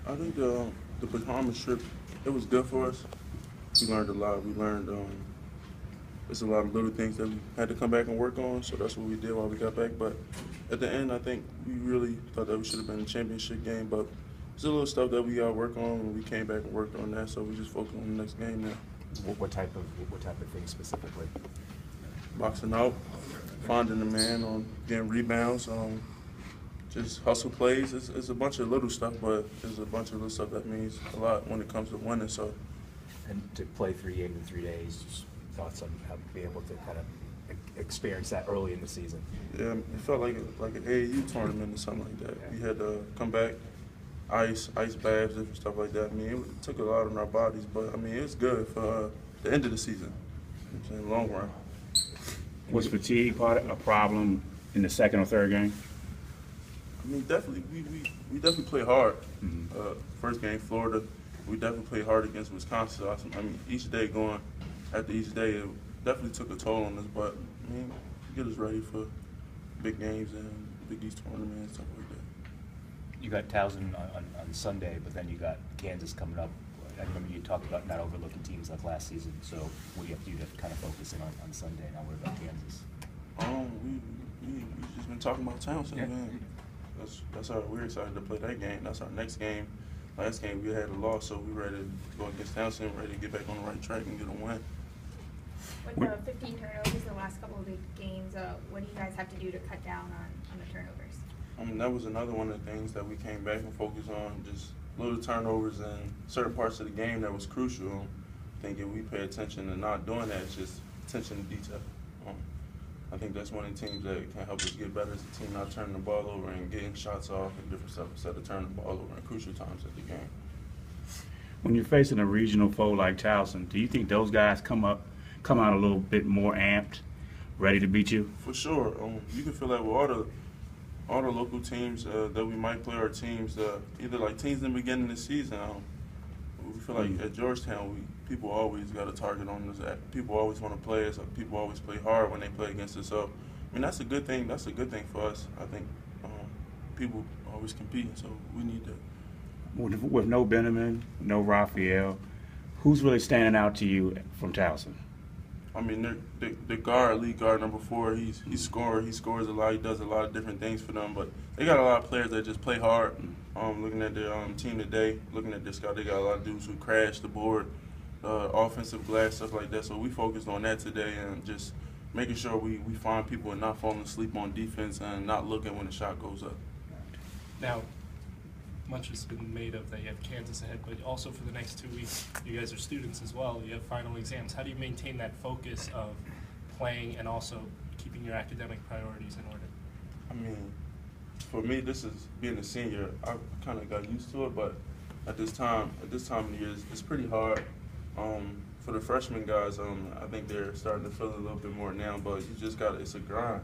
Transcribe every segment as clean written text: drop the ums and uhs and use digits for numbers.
I think the Bahamas trip, it was good for us. We learned a lot. We learned there's a lot of little things that we had to come back and work on. So that's what we did while we got back. But at the end, I think we really thought that we should have been in a championship game. But there's a little stuff that we got to work on, and we came back and worked on that. So we just focused on the next game now. What type of things specifically? Boxing out, finding the man, on getting rebounds, just hustle plays. It's a bunch of little stuff, but there's a bunch of little stuff that means a lot when it comes to winning. So. And to play 3 games in 3 days, just thoughts on how to be able to kind of experience that early in the season? Yeah, it felt like an AAU tournament or something like that. We had to come back, ice baths, different stuff like that. I mean, it took a lot on our bodies, but I mean, it's good for the end of the season. I'm saying long run. Was fatigue a problem in the second or third game? I mean, definitely, we definitely play hard. Mm-hmm. First game, Florida, we definitely played hard against Wisconsin. I mean, each day going after each day, it definitely took a toll on us. But I mean, get us ready for big games and Big East tournaments and stuff like that. You got Towson on Sunday, but then you got Kansas coming up. I remember you talked about not overlooking teams like last season. So what do you have to do to kind of focus in on Sunday? Now what about Kansas? We just been talking about Towson, Yeah. man. We're excited to play that game. That's our next game. Last game we had a loss, so we're ready to go against Towson, ready to get back on the right track and get a win. With the 15 turnovers the last couple of big games, what do you guys have to do to cut down on the turnovers? I mean, that was another one of the things that we came back and focused on, just little turnovers in certain parts of the game that was crucial. I think if we pay attention to not doing that, it's just attention to detail. I think that's one of the teams that can help us get better as a team, not turning the ball over and getting shots off and different stuff instead of turning the ball over in crucial times of the game. When you're facing a regional foe like Towson, do you think those guys come out a little bit more amped, ready to beat you? For sure. You can feel that with all the local teams that we might play, our teams, either like teams in the beginning of the season. We feel like at Georgetown, people always got a target on us. People always want to play us. People always play hard when they play against us. So, I mean, that's a good thing. That's a good thing for us. I think people always competing, so we need to. With no Benjamin, no Raphael, who's really standing out to you from Towson? I mean, the lead guard number 4. He's scorer. He scores a lot. He does a lot of different things for them. But they got a lot of players that just play hard. Looking at their team today, looking at this guy, they got a lot of dudes who crash the board, offensive glass, stuff like that. So we focused on that today and just making sure we find people and not falling asleep on defense and not looking when the shot goes up. Now, much has been made of that you have Kansas ahead, but also for the next 2 weeks, you guys are students as well. You have final exams. How do you maintain that focus of playing and also keeping your academic priorities in order? I mean, for me, this is being a senior. I kind of got used to it, but at this time of the year, it's pretty hard. For the freshman guys, I think they're starting to feel it a little bit more now. But you just it's a grind.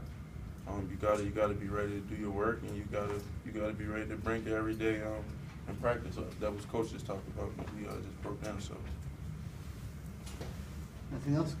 You gotta be ready to do your work, and you gotta be ready to bring it every day in practice. That was coach just talking about. We just broke down. So. Nothing else?